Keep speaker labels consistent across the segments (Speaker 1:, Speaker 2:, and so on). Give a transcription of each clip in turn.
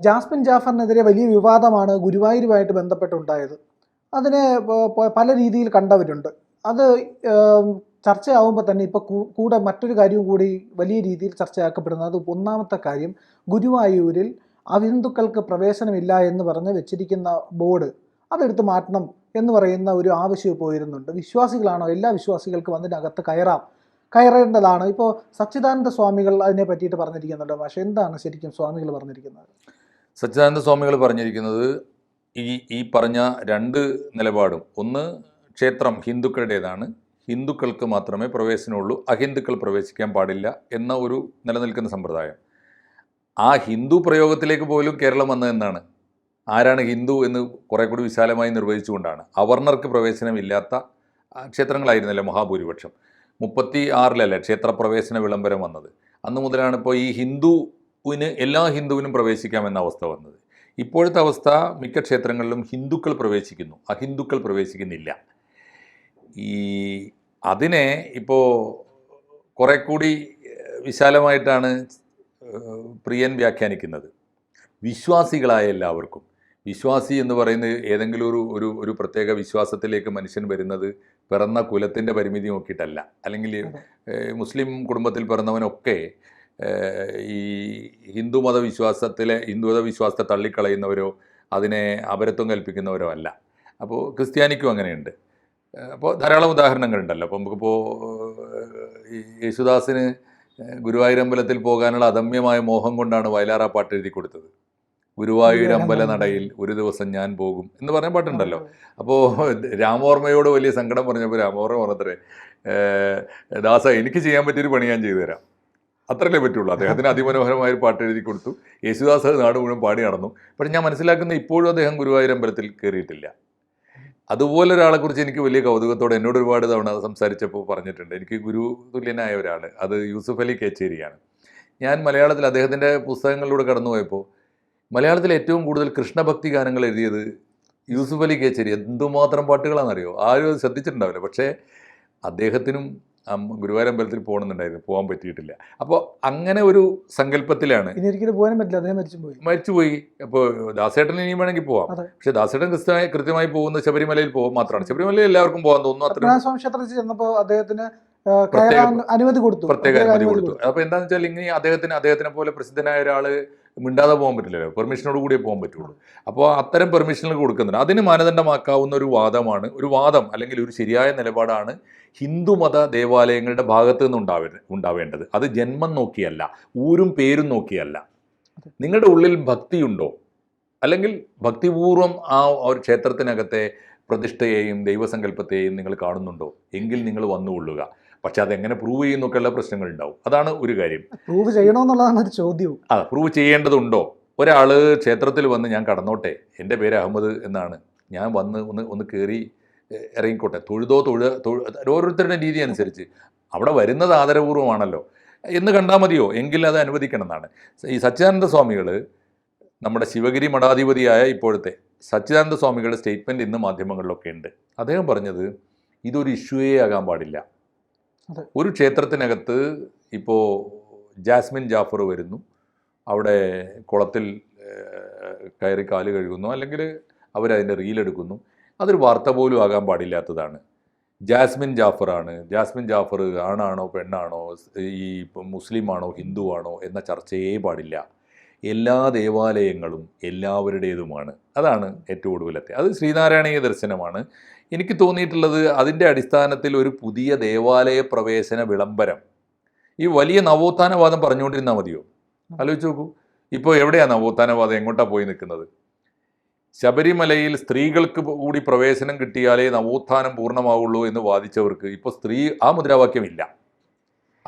Speaker 1: Jasmine ജാഫറിനെതിരെ വലിയ വിവാദമാണ് ഗുരുവായൂരുമായിട്ട് ബന്ധപ്പെട്ടുണ്ടായത്. അതിനെ പല രീതിയിൽ കണ്ടവരുണ്ട്. അത് ചർച്ചയാവുമ്പോൾ തന്നെ ഇപ്പോൾ കൂടെ മറ്റൊരു കാര്യവും കൂടി വലിയ രീതിയിൽ ചർച്ചയാക്കപ്പെടുന്നത്, ഒന്നാമത്തെ കാര്യം, ഗുരുവായൂരിൽ അഹിന്ദുക്കൾക്ക് പ്രവേശനമില്ല എന്ന് പറഞ്ഞ് വെച്ചിരിക്കുന്ന ബോർഡ് അതെടുത്ത് മാറ്റണം എന്ന് പറയുന്ന ഒരു ആവശ്യം പോയിരുന്നുണ്ട്. വിശ്വാസികളാണോ? എല്ലാ വിശ്വാസികൾക്കും അതിനകത്ത് കയറേണ്ടതാണ്. ഇപ്പോൾ സച്ചിദാനന്ദ സ്വാമികൾ അതിനെ പറ്റിയിട്ട് പറഞ്ഞിരിക്കുന്നുണ്ടോ? പക്ഷേ എന്താണ് ശരിക്കും സ്വാമികൾ പറഞ്ഞിരിക്കുന്നത്?
Speaker 2: സച്ചിദാനന്ദ സ്വാമികൾ പറഞ്ഞിരിക്കുന്നത് ഈ പറഞ്ഞ രണ്ട് നിലപാടും, ഒന്ന് ക്ഷേത്രം ഹിന്ദുക്കളുടേതാണ്, ഹിന്ദുക്കൾക്ക് മാത്രമേ പ്രവേശനമുള്ളൂ, അഹിന്ദുക്കൾ പ്രവേശിക്കാൻ പാടില്ല എന്ന ഒരു നിലനിൽക്കുന്ന സമ്പ്രദായം. ആ ഹിന്ദു പ്രയോഗത്തിലേക്ക് പോലും കേരളം വന്നതെന്നാണ്. ആരാണ് ഹിന്ദു എന്ന് കുറെ കൂടി വിശാലമായി നിർവചിച്ചുകൊണ്ടാണ്. അവർണർക്ക് പ്രവേശനമില്ലാത്ത ക്ഷേത്രങ്ങളായിരുന്നല്ലോ മഹാഭൂരിപക്ഷം. 36-ലല്ലേ ക്ഷേത്രപ്രവേശന വിളംബരം വന്നത്. അന്ന് മുതലാണ് ഇപ്പോൾ ഈ എല്ലാ ഹിന്ദുവിനും പ്രവേശിക്കാമെന്ന അവസ്ഥ വന്നത്. ഇപ്പോഴത്തെ അവസ്ഥ മിക്ക ക്ഷേത്രങ്ങളിലും ഹിന്ദുക്കൾ പ്രവേശിക്കുന്നു, അഹിന്ദുക്കൾ പ്രവേശിക്കുന്നില്ല. അതിനെ ഇപ്പോൾ കുറെ കൂടി വിശാലമായിട്ടാണ് പ്രിയൻ വ്യാഖ്യാനിക്കുന്നത്. വിശ്വാസികളായ എല്ലാവർക്കും, വിശ്വാസി എന്ന് പറയുന്നത് ഏതെങ്കിലും ഒരു പ്രത്യേക വിശ്വാസത്തിലേക്ക് മനുഷ്യൻ വരുന്നത് പിറന്ന കുലത്തിൻ്റെ പരിമിതി നോക്കിയിട്ടല്ല. അല്ലെങ്കിൽ മുസ്ലിം കുടുംബത്തിൽ പിറന്നവനൊക്കെ ഈ ഹിന്ദുമത വിശ്വാസത്തെ തള്ളിക്കളയുന്നവരോ അതിനെ അപരത്വം കൽപ്പിക്കുന്നവരോ അല്ല. അപ്പോൾ ക്രിസ്ത്യാനിക്കും അങ്ങനെയുണ്ട്. അപ്പോൾ ധാരാളം ഉദാഹരണങ്ങളുണ്ടല്ലോ. അപ്പോൾ നമുക്കിപ്പോൾ യേശുദാസിന് ഗുരുവായൂരമ്പലത്തിൽ പോകാനുള്ള അദമ്യമായ മോഹം കൊണ്ടാണ് വയലാർ ആ പാട്ട് എഴുതി കൊടുത്തത്. ഗുരുവായൂരമ്പല നടയിൽ ഒരു ദിവസം ഞാൻ പോകും എന്ന് പറഞ്ഞ പാട്ടുണ്ടല്ലോ. അപ്പോൾ രാമോർമ്മയോട് വലിയ സങ്കടം പറഞ്ഞപ്പോൾ രാമോർമ്മ പറഞ്ഞത്രേ, ദാസ എനിക്ക് ചെയ്യാൻ പറ്റിയൊരു പണി ഞാൻ ചെയ്തു തരാം, അത്രയല്ലേ പറ്റുള്ളൂ. അദ്ദേഹത്തിന് അതിമനോഹരമായൊരു പാട്ട് എഴുതി കൊടുത്തു. യേശുദാസ് നാട് മുഴുവൻ പാടി നടന്നു. പക്ഷെ ഞാൻ മനസ്സിലാക്കുന്ന ഇപ്പോഴും അദ്ദേഹം ഗുരുവായൂരമ്പലത്തിൽ കയറിയിട്ടില്ല. അതുപോലെ ഒരാളെക്കുറിച്ച് എനിക്ക് വലിയ കൗതുകത്തോടെ എന്നോട് ഒരുപാട് തവണ സംസാരിച്ചപ്പോൾ പറഞ്ഞിട്ടുണ്ട്. എനിക്ക് ഗുരു തുല്യനായ ഒരാൾ, അത് യൂസുഫ് അലി കേച്ചേരിയാണ്. ഞാൻ മലയാളത്തിൽ അദ്ദേഹത്തിൻ്റെ പുസ്തകങ്ങളിലൂടെ കടന്നുപോയപ്പോൾ മലയാളത്തിൽ ഏറ്റവും കൂടുതൽ കൃഷ്ണഭക്തി ഗാനങ്ങൾ എഴുതിയത് യൂസുഫ് അലി കേച്ചേരി. എന്തുമാത്രം പാട്ടുകളാണെന്നറിയോ? ആരും അത് ശ്രദ്ധിച്ചിട്ടുണ്ടാവില്ല. പക്ഷേ അദ്ദേഹത്തിനും ഗുരുവായൂരമ്പലത്തിൽ പോകണമെന്നുണ്ടായിരുന്നു, പോകാൻ പറ്റിയിട്ടില്ല. അപ്പോൾ അങ്ങനെ ഒരു സങ്കല്പത്തിലാണ്. മരിച്ചുപോയി. അപ്പോൾ ദാസേട്ടന് ഇനിയും വേണമെങ്കിൽ പോവാം. പക്ഷെ ദാസേട്ടൻ കൃത്യമായി പോകുന്നത് ശബരിമലയിൽ പോകും മാത്രമാണ്. ശബരിമലയിൽ എല്ലാവർക്കും പോകാൻ തോന്നുന്നു. പ്രത്യേക അനുമതി കൊടുത്തു. അപ്പോൾ എന്താണെന്ന് വെച്ചാൽ ഇങ്ങനെ അദ്ദേഹത്തിനെ പോലെ പ്രസിദ്ധനായ ഒരാൾ മിണ്ടാതെ പോകാൻ പറ്റില്ലല്ലോ, പെർമിഷനോട് കൂടിയേ പോകാൻ പറ്റുള്ളൂ. അപ്പോൾ അത്തരം പെർമിഷനുകൾ കൊടുക്കുന്നുണ്ട്. അതിന് മാനദണ്ഡമാക്കാവുന്ന ഒരു വാദം അല്ലെങ്കിൽ ഒരു ശരിയായ നിലപാടാണ് ഹിന്ദുമത ദേവാലയങ്ങളുടെ ഭാഗത്തു നിന്ന് ഉണ്ടാവേണ്ടത്. അത് ജന്മം നോക്കിയല്ല, ഊരും പേരും നോക്കിയല്ല. നിങ്ങളുടെ ഉള്ളിൽ ഭക്തിയുണ്ടോ, അല്ലെങ്കിൽ ഭക്തിപൂർവം ആ ഒരു ക്ഷേത്രത്തിനകത്തെ പ്രതിഷ്ഠയെയും ദൈവസങ്കല്പത്തെയും നിങ്ങൾ കാണുന്നുണ്ടോ, എങ്കിൽ നിങ്ങൾ വന്നുകൊള്ളുക. പക്ഷെ അതെങ്ങനെ പ്രൂവ് ചെയ്യുന്നൊക്കെയുള്ള പ്രശ്നങ്ങൾ ഉണ്ടാവും. അതാണ് ഒരു കാര്യം.
Speaker 1: പ്രൂവ് ചെയ്യണമെന്നുള്ളതാണ് ഒരു ചോദ്യം.
Speaker 2: പ്രൂവ് ചെയ്യേണ്ടതുണ്ടോ? ഒരാൾ ക്ഷേത്രത്തിൽ വന്ന് ഞാൻ കടന്നോട്ടെ, എൻ്റെ പേര് അഹമ്മദ് എന്നാണ്, ഞാൻ വന്ന് ഒന്ന് കയറി ഇറങ്ങിക്കോട്ടെ, ഓരോരുത്തരുടെ രീതി അനുസരിച്ച് അവിടെ വരുന്നത് ആദരപൂർവ്വമാണല്ലോ എന്ന് കണ്ടാൽ മതിയോ? എങ്കിൽ അത് അനുവദിക്കണം എന്നാണ്. ഈ സച്ചിദാനന്ദ സ്വാമികൾ, നമ്മുടെ ശിവഗിരി മഠാധിപതിയായ ഇപ്പോഴത്തെ സച്ചിദാനന്ദ സ്വാമികളുടെ സ്റ്റേറ്റ്മെൻറ്റ് ഇന്ന് മാധ്യമങ്ങളിലൊക്കെ ഉണ്ട്. അദ്ദേഹം പറഞ്ഞത് ഇതൊരു ഇഷ്യൂവേ ആകാൻ പാടില്ല. ഒരു ക്ഷേത്രത്തിനകത്ത് ഇപ്പോൾ ജാസ്മിൻ ജാഫർ വരുന്നു, അവിടെ കുളത്തിൽ കയറി കാല് കഴുകുന്നു, അല്ലെങ്കിൽ അവരതിൻ്റെ റീലെടുക്കുന്നു, അതൊരു വാർത്ത പോലും ആകാൻ പാടില്ലാത്തതാണ്. ജാസ്മിൻ ജാഫർ ആണാണോ പെണ്ണാണോ, ഈ മുസ്ലിമാണോ ഹിന്ദുവാണോ എന്ന ചർച്ചയേ പാടില്ല. എല്ലാ ദേവാലയങ്ങളും എല്ലാവരുടേതുമാണ്. അതാണ് ഏറ്റവും ഒടുവിലത്തെ. അത് ശ്രീനാരായണീയ ദർശനമാണ്. എനിക്ക് തോന്നിയിട്ടുള്ളത് അതിൻ്റെ അടിസ്ഥാനത്തിൽ ഒരു പുതിയ ദേവാലയ പ്രവേശന വിളംബരം, ഈ വലിയ നവോത്ഥാനവാദം പറഞ്ഞുകൊണ്ടിരുന്നാൽ മതിയോ? ആലോചിച്ച് നോക്കൂ. ഇപ്പോൾ എവിടെയാണ് നവോത്ഥാനവാദം, എങ്ങോട്ടാണ് പോയി നിൽക്കുന്നത്? ശബരിമലയിൽ സ്ത്രീകൾക്ക് കൂടി പ്രവേശനം കിട്ടിയാലേ നവോത്ഥാനം പൂർണ്ണമാവുള്ളൂ എന്ന് വാദിച്ചവർക്ക് ഇപ്പോൾ ആ മുദ്രാവാക്യമില്ല.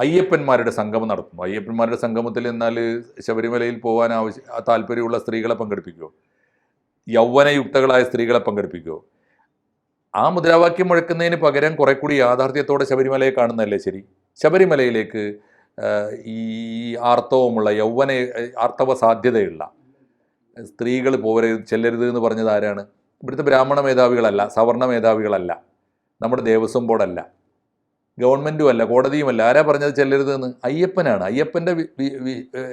Speaker 2: അയ്യപ്പന്മാരുടെ സംഗമം നടത്തുന്നു. അയ്യപ്പന്മാരുടെ സംഗമത്തിൽ എന്നാൽ ശബരിമലയിൽ പോകാൻ താല്പര്യമുള്ള സ്ത്രീകളെ പങ്കെടുപ്പിക്കുമോ? യൗവനയുക്തകളായ സ്ത്രീകളെ പങ്കെടുപ്പിക്കുമോ? ആ മുദ്രാവാക്യം മുഴക്കുന്നതിന് പകരം കുറെ കൂടി യാഥാർത്ഥ്യത്തോടെ ശബരിമലയെ കാണുന്നതല്ലേ ശരി? ശബരിമലയിലേക്ക് ഈ ആർത്തവമുള്ള ആർത്തവ സാധ്യതയുള്ള സ്ത്രീകൾ ചെല്ലരുത് എന്ന് പറഞ്ഞത് ആരാണ്? ഇവിടുത്തെ ബ്രാഹ്മണ മേധാവികളല്ല, സവർണ മേധാവികളല്ല, നമ്മുടെ ദേവസ്വം ബോർഡല്ല, ഗവൺമെൻറ്റുമല്ല, കോടതിയുമല്ല. ആരാ പറഞ്ഞത് ചെല്ലരുതെന്ന്? അയ്യപ്പനാണ്.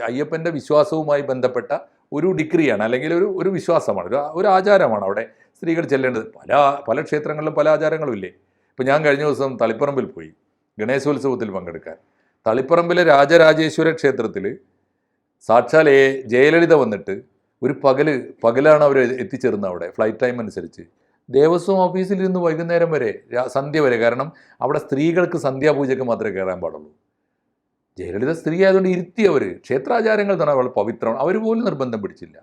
Speaker 2: അയ്യപ്പൻ്റെ വിശ്വാസവുമായി ബന്ധപ്പെട്ട ഒരു ഡിഗ്രിയാണ്, അല്ലെങ്കിൽ ഒരു വിശ്വാസമാണ്, ഒരു ആചാരമാണ് അവിടെ സ്ത്രീകൾ ചെല്ലേണ്ടത്. പല ക്ഷേത്രങ്ങളിലും പല ആചാരങ്ങളും ഇല്ലേ. ഇപ്പോൾ ഞാൻ കഴിഞ്ഞ ദിവസം തളിപ്പറമ്പിൽ പോയി ഗണേശോത്സവത്തിൽ പങ്കെടുക്കാൻ. തളിപ്പറമ്പിലെ രാജരാജേശ്വര ക്ഷേത്രത്തിൽ സാക്ഷാൽ ജയലളിത വന്നിട്ട് ഒരു പകലാണ് അവർ എത്തിച്ചേർന്നത്. അവിടെ ഫ്ലൈറ്റ് ടൈം അനുസരിച്ച് ദേവസ്വം ഓഫീസിൽ ഇരുന്ന് വൈകുന്നേരം വരെ, സന്ധ്യ വരെ. കാരണം അവിടെ സ്ത്രീകൾക്ക് സന്ധ്യാപൂജയ്ക്ക് മാത്രമേ കയറാൻ പാടുള്ളൂ. ജയലളിത സ്ത്രീ ആയതുകൊണ്ട് ഇരുത്തി അവർ. ക്ഷേത്രാചാരങ്ങൾ തന്നെ വളരെ പവിത്രമാണ്. അവർ പോലും നിർബന്ധം പിടിച്ചില്ല.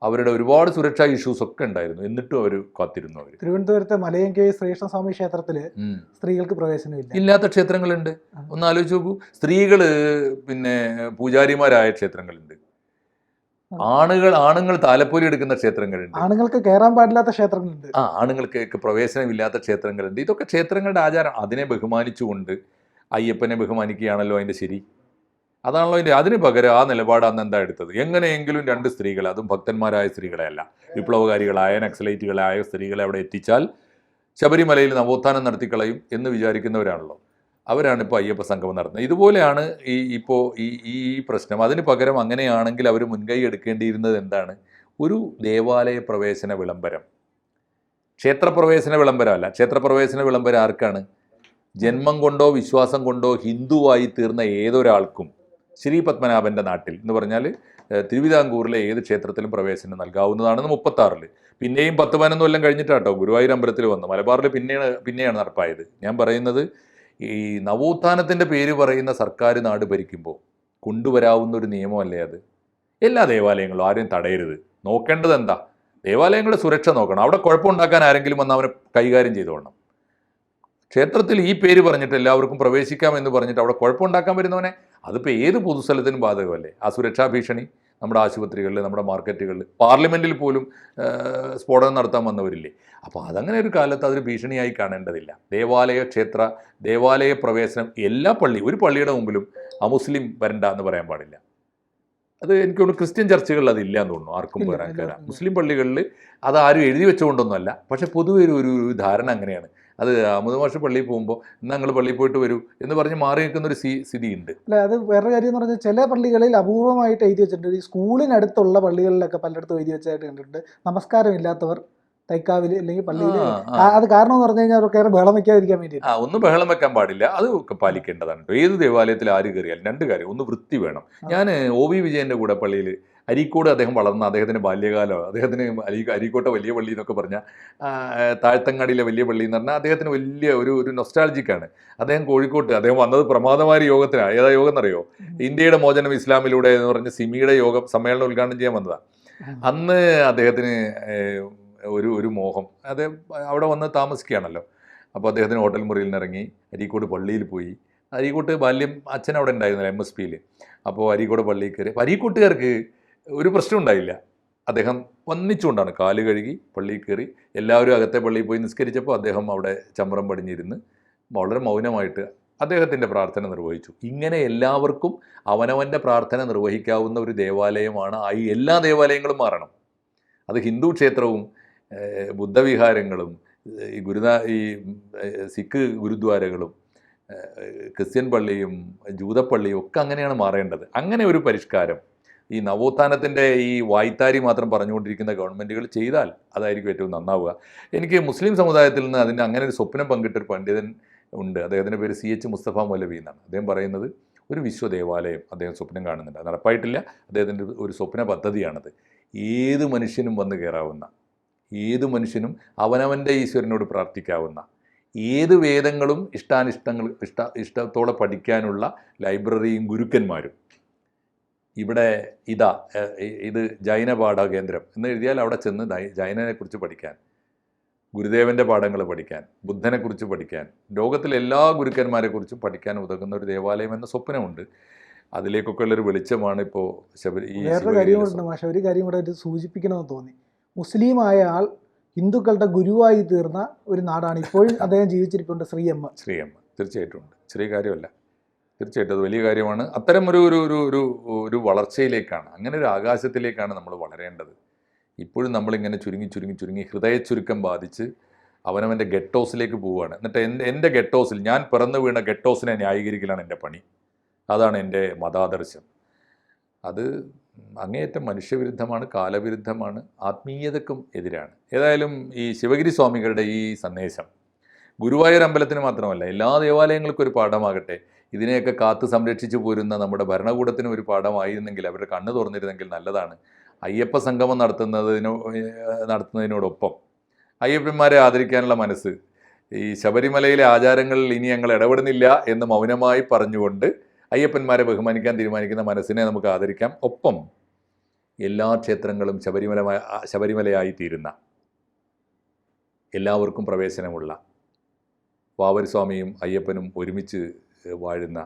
Speaker 2: അവരുടെ ഒരുപാട് സുരക്ഷാ ഇഷ്യൂസ് ഒക്കെ ഉണ്ടായിരുന്നു, എന്നിട്ടും അവർ കാത്തിരുന്നു. അവർ
Speaker 1: തിരുവനന്തപുരത്തെ മലയങ്കൈ ശ്രീകൃഷ്ണസ്വാമി ക്ഷേത്രത്തിൽ സ്ത്രീകൾക്ക് പ്രവേശനമില്ല.
Speaker 2: ഇല്ലാത്ത ക്ഷേത്രങ്ങളുണ്ട്. ഒന്ന് ആലോചിച്ച് നോക്കൂ. സ്ത്രീകൾ പിന്നെ പൂജാരിമാരായ ക്ഷേത്രങ്ങളുണ്ട്. ആണുങ്ങൾ താലപ്പൊലി എടുക്കുന്ന ക്ഷേത്രങ്ങളുണ്ട്.
Speaker 1: ആണുങ്ങൾക്ക് കയറാൻ പാടില്ലാത്ത ക്ഷേത്രങ്ങളുണ്ട്.
Speaker 2: ആണുങ്ങൾക്ക് പ്രവേശനമില്ലാത്ത ക്ഷേത്രങ്ങളുണ്ട്. ഇതൊക്കെ ക്ഷേത്രങ്ങളുടെ ആചാരം. അതിനെ ബഹുമാനിച്ചുകൊണ്ട് അയ്യപ്പനെ ബഹുമാനിക്കുകയാണല്ലോ അതിൻ്റെ ശരി. അതാണല്ലോ അതിന് പകരം ആ നിലപാട് അന്ന് എന്താ എടുത്തത്? എങ്ങനെയെങ്കിലും 2 സ്ത്രീകളെ, അതും ഭക്തന്മാരായ സ്ത്രീകളെ അല്ല, വിപ്ലവകാരികളായ നക്സലൈറ്റുകളായ സ്ത്രീകളെ അവിടെ എത്തിച്ചാൽ ശബരിമലയിൽ നവോത്ഥാനം നടത്തിക്കളയും എന്ന് വിചാരിക്കുന്നവരാണല്ലോ. അവരാണ് ഇപ്പോൾ അയ്യപ്പ സംഗമം നടത്തുന്നത്. ഇതുപോലെയാണ് ഈ പ്രശ്നം. അതിന് പകരം അങ്ങനെയാണെങ്കിൽ അവർ മുൻകൈ എടുക്കേണ്ടിയിരുന്നത് എന്താണ്? ഒരു ദേവാലയ പ്രവേശന വിളംബരം. ക്ഷേത്രപ്രവേശന വിളംബരമല്ല. ക്ഷേത്രപ്രവേശന വിളംബരം ആർക്കാണ്? ജന്മം കൊണ്ടോ വിശ്വാസം കൊണ്ടോ ഹിന്ദുവായി തീർന്ന ഏതൊരാൾക്കും ശ്രീ പത്മനാഭൻ്റെ നാട്ടിൽ എന്ന് പറഞ്ഞാൽ തിരുവിതാംകൂറിലെ ഏത് ക്ഷേത്രത്തിലും പ്രവേശനം നൽകാവുന്നതാണെന്ന് 36-ൽ. പിന്നെയും 10-11 കൊല്ലം കഴിഞ്ഞിട്ടാട്ടോ ഗുരുവായൂർ അമ്പലത്തിൽ വന്നു. മലബാറിൽ പിന്നെയാണ് നടപ്പായത്. ഞാൻ പറയുന്നത് ഈ നവോത്ഥാനത്തിൻ്റെ പേര് പറയുന്ന സർക്കാർ നാട് ഭരിക്കുമ്പോൾ കൊണ്ടുവരാവുന്ന ഒരു നിയമമല്ലേ അത്? എല്ലാ ദേവാലയങ്ങളും ആരും തടയരുത്. നോക്കേണ്ടത് എന്താ? ദേവാലയങ്ങളുടെ സുരക്ഷ നോക്കണം. അവിടെ കുഴപ്പമുണ്ടാക്കാൻ ആരെങ്കിലും വന്ന് അവനെ കൈകാര്യം ചെയ്തോളണം. ക്ഷേത്രത്തിൽ ഈ പേര് പറഞ്ഞിട്ട് എല്ലാവർക്കും പ്രവേശിക്കാമെന്ന് പറഞ്ഞിട്ട് അവിടെ കുഴപ്പമുണ്ടാക്കാൻ വരുന്നവനെ, അതിപ്പോൾ ഏത് പൊതുസ്ഥലത്തിനും ബാധകമല്ലേ? ആ സുരക്ഷാ ഭീഷണി നമ്മുടെ ആശുപത്രികളിൽ, നമ്മുടെ മാർക്കറ്റുകളിൽ, പാർലമെൻറ്റിൽ പോലും സ്ഫോടനം നടത്താൻ വന്നവരില്ലേ? അപ്പോൾ അതങ്ങനെ ഒരു കാലത്ത് അതൊരു ഭീഷണിയായി കാണേണ്ടതില്ല. ദേവാലയ പ്രവേശനം ഒരു പള്ളിയുടെ മുമ്പിലും അമുസ്ലിം വരണ്ട എന്ന് പറയാൻ പാടില്ല. അത് എനിക്ക് തോന്നുന്നു ക്രിസ്ത്യൻ ചർച്ചുകളിൽ അതില്ല എന്ന് തോന്നുന്നു, ആർക്കും കയറാം. മുസ്ലിം പള്ളികളിൽ അത് ആരും എഴുതി വെച്ചുകൊണ്ടൊന്നുമല്ല, പക്ഷേ പൊതുവെ ഒരു ധാരണ അങ്ങനെയാണ്. അത് അമുദ് മാഷ് പള്ളിയിൽ പോകുമ്പോൾ ഞങ്ങൾ പള്ളിയിൽ പോയിട്ട് വരൂ എന്ന് പറഞ്ഞ് മാറി നിൽക്കുന്ന ഒരു സ്ഥിതിയുണ്ട്.
Speaker 1: അല്ല, അത് വേറെ കാര്യം എന്ന് പറഞ്ഞാൽ ചില പള്ളികളിൽ അപൂർവമായിട്ട് എഴുതി വെച്ചിട്ടുണ്ട്. ഈ സ്കൂളിനടുത്തുള്ള പള്ളികളിലൊക്കെ പലയിടത്തും എഴുതി വെച്ചായിട്ട് കണ്ടിട്ടുണ്ട്, നമസ്കാരമില്ലാത്തവർ തൈക്കാവിൽ അല്ലെങ്കിൽ പള്ളിയിൽ. അത് കാരണം എന്ന് പറഞ്ഞു കഴിഞ്ഞാൽ അവർക്ക് ബഹളം വെക്കാതിരിക്കാൻ വേണ്ടി.
Speaker 2: ഒന്നും ബഹളം വെക്കാൻ പാടില്ല, അത് പാലിക്കേണ്ടതാണ്. ഏത് ദേവാലയത്തിൽ ആര് കയറിയാലും 2 കാര്യം. ഒന്ന്, വൃത്തി വേണം. ഞാൻ OV വിജയൻ്റെ കൂടെ പള്ളിയിൽ അരീക്കോട് അദ്ദേഹം വളർന്ന അദ്ദേഹത്തിൻ്റെ ബാല്യകാലം, അദ്ദേഹത്തിന് അരീക്കോട്ടെ വലിയ പള്ളി എന്നൊക്കെ പറഞ്ഞാൽ താഴ്ത്തങ്ങാടിയിലെ വലിയ പള്ളി എന്ന് പറഞ്ഞാൽ അദ്ദേഹത്തിന് വലിയ ഒരു നൊസ്റ്റാൾജിക്കാണ്. അദ്ദേഹം കോഴിക്കോട്ട്, അദ്ദേഹം വന്നത് പ്രമാദമായ യോഗത്തിനാണ്. ഏതാ യോഗം എന്നറിയോ? ഇന്ത്യയുടെ മോചനം ഇസ്ലാമിലൂടെ എന്ന് പറഞ്ഞ് സിമിയുടെ യോഗം സമ്മേളനം ഉദ്ഘാടനം ചെയ്യാൻ വന്നതാണ്. അന്ന് അദ്ദേഹത്തിന് ഒരു മോഹം, അത് അവിടെ വന്ന് താമസിക്കുകയാണല്ലോ. അപ്പോൾ അദ്ദേഹത്തിന് ഹോട്ടൽ മുറിയിൽ നിന്ന് ഇറങ്ങി അരീക്കോട് പള്ളിയിൽ പോയി. അരീക്കോട്ട് ബാല്യം അച്ഛൻ അവിടെ ഉണ്ടായിരുന്നില്ല, MSPയിൽ. അപ്പോൾ അരീക്കോട് പള്ളിയിൽ കയറി. അപ്പോൾ അരീക്കോട്ടുകാർക്ക് ഒരു പ്രശ്നം ഉണ്ടായില്ല. അദ്ദേഹം വന്നിച്ചുകൊണ്ടാണ് കാല് കഴുകി പള്ളിയിൽ കയറി. എല്ലാവരും അകത്തെ പള്ളിയിൽ പോയി നിസ്കരിച്ചപ്പോൾ അദ്ദേഹം അവിടെ ചമ്രം പടിഞ്ഞിരുന്ന് വളരെ മൗനമായിട്ട് അദ്ദേഹത്തിൻ്റെ പ്രാർത്ഥന നിർവഹിച്ചു. ഇങ്ങനെ എല്ലാവർക്കും അവനവൻ്റെ പ്രാർത്ഥന നിർവഹിക്കാവുന്ന ഒരു ദേവാലയമാണ് ഈ എല്ലാ ദേവാലയങ്ങളും മാറണം. അത് ഹിന്ദു ക്ഷേത്രവും ബുദ്ധവിഹാരങ്ങളും ഈ സിഖ് ഗുരുദ്വാരകളും ക്രിസ്ത്യൻ പള്ളിയും ജൂതപ്പള്ളിയും ഒക്കെ അങ്ങനെയാണ് മാറേണ്ടത്. അങ്ങനെ ഒരു പരിഷ്കാരം ഈ നവോത്ഥാനത്തിൻ്റെ ഈ വായ്ത്താരി മാത്രം പറഞ്ഞുകൊണ്ടിരിക്കുന്ന ഗവൺമെൻറ്റുകൾ ചെയ്താൽ അതായിരിക്കും ഏറ്റവും നന്നാവുക. എനിക്ക് മുസ്ലിം സമുദായത്തിൽ നിന്ന് അതിൻ്റെ അങ്ങനെ ഒരു സ്വപ്നം പങ്കിട്ടൊരു പണ്ഡിതൻ ഉണ്ട്. അദ്ദേഹത്തിൻ്റെ പേര് CH മുസ്തഫ മൗലവി എന്നാണ്. അദ്ദേഹം പറയുന്നത് ഒരു വിശ്വദേവാലയം അദ്ദേഹം സ്വപ്നം കാണുന്നുണ്ട്. അത് നടപ്പായിട്ടില്ല. അദ്ദേഹത്തിൻ്റെ ഒരു സ്വപ്ന പദ്ധതിയാണത്. ഏത് മനുഷ്യനും വന്ന് കയറാവുന്ന, ഏത് മനുഷ്യനും അവനവൻ്റെ ഈശ്വരനോട് പ്രാർത്ഥിക്കാവുന്ന, ഏത് വേദങ്ങളും ഇഷ്ടത്തോടെ പഠിക്കാനുള്ള ലൈബ്രറിയും ഗുരുക്കന്മാരും. ഇവിടെ ഇത് ജൈന പാഠ കേന്ദ്രം എന്ന് എഴുതിയാൽ അവിടെ ചെന്ന് ജൈനനെക്കുറിച്ച് പഠിക്കാൻ, ഗുരുദേവൻ്റെ പാഠങ്ങൾ പഠിക്കാൻ, ബുദ്ധനെക്കുറിച്ച് പഠിക്കാൻ, ലോകത്തിലെ എല്ലാ ഗുരുക്കന്മാരെക്കുറിച്ചും പഠിക്കാൻ ഉതകുന്ന ഒരു ദേവാലയം എന്ന സ്വപ്നമുണ്ട്. അതിലേക്കൊക്കെ ഉള്ളൊരു വെളിച്ചമാണ് ഇപ്പോൾ
Speaker 1: വേറൊരു കാര്യമുണ്ട് മാഷ, ഒരു കാര്യം കൂടെ സൂചിപ്പിക്കണമെന്ന് തോന്നി. മുസ്ലിമായ ആൾ ഹിന്ദുക്കളുടെ ഗുരുവായി തീർന്ന ഒരു നാടാണ് ഇപ്പോഴും അദ്ദേഹം ജീവിച്ചിരിപ്പുണ്ട്, ശ്രീയമ്മ.
Speaker 2: തീർച്ചയായിട്ടും ഉണ്ട്. ചെറിയ കാര്യമല്ല, തീർച്ചയായിട്ടും അത് വലിയ കാര്യമാണ്. അത്തരം ഒരു വളർച്ചയിലേക്കാണ്, അങ്ങനെ ഒരു ആകാശത്തിലേക്കാണ് നമ്മൾ വളരേണ്ടത്. ഇപ്പോഴും നമ്മളിങ്ങനെ ചുരുങ്ങി ഹൃദയ ചുരുക്കം ബാധിച്ച് അവനവൻ്റെ ഗെറ്റ് ഹൗസിലേക്ക് പോവുകയാണ്. എന്നിട്ട് എൻ്റെ ഗെറ്റ് ഹൗസിൽ, ഞാൻ പിറന്നു വീണ ഗെറ്റ് ഹൗസിനെ ന്യായീകരിക്കലാണ് എൻ്റെ പണി. അതാണ് എൻ്റെ മതാദർശം. അത് അങ്ങേയറ്റം മനുഷ്യവിരുദ്ധമാണ്, കാലവിരുദ്ധമാണ്, ആത്മീയതക്കും എതിരാണ്. ഏതായാലും ഈ ശിവഗിരി സ്വാമികളുടെ ഈ സന്ദേശം ഗുരുവായൂർ അമ്പലത്തിന് മാത്രമല്ല എല്ലാ ദേവാലയങ്ങൾക്കും ഒരു പാഠമാകട്ടെ. ഇതിനെയൊക്കെ കാത്തു സംരക്ഷിച്ചു പോരുന്ന നമ്മുടെ ഭരണകൂടത്തിന് ഒരു പാഠമായിരുന്നെങ്കിൽ, അവരുടെ കണ്ണ് തുറന്നിരുന്നെങ്കിൽ നല്ലതാണ്. അയ്യപ്പ സംഗമം നടത്തുന്നതിനോടൊപ്പം അയ്യപ്പന്മാരെ ആദരിക്കാനുള്ള മനസ്സ്, ഈ ശബരിമലയിലെ ആചാരങ്ങളിൽ ഇനി ഞങ്ങൾ ഇടപെടുന്നില്ല എന്ന് മൗനമായി പറഞ്ഞുകൊണ്ട് അയ്യപ്പന്മാരെ ബഹുമാനിക്കാൻ തീരുമാനിക്കുന്ന മനസ്സിനെ നമുക്ക് ആദരിക്കാം. ഒപ്പം എല്ലാ ക്ഷേത്രങ്ങളും ശബരിമലയായി തീരുന്ന, എല്ലാവർക്കും പ്രവേശനമുള്ള, വാവരുസ്വാമിയും അയ്യപ്പനും ഒരുമിച്ച് വാഴുന്ന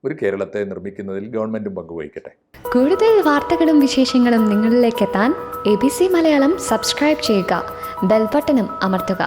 Speaker 2: ഒരു കേരളത്തെ നിർമ്മിക്കുന്നതിൽ ഗവൺമെൻറ്റും പങ്കുവഹിക്കട്ടെ.
Speaker 3: കൂടുതൽ വാർത്തകളും വിശേഷങ്ങളും നിങ്ങളിലേക്ക് എത്താൻ ABC മലയാളം സബ്സ്ക്രൈബ് ചെയ്യുക, ബെൽബട്ടനും അമർത്തുക.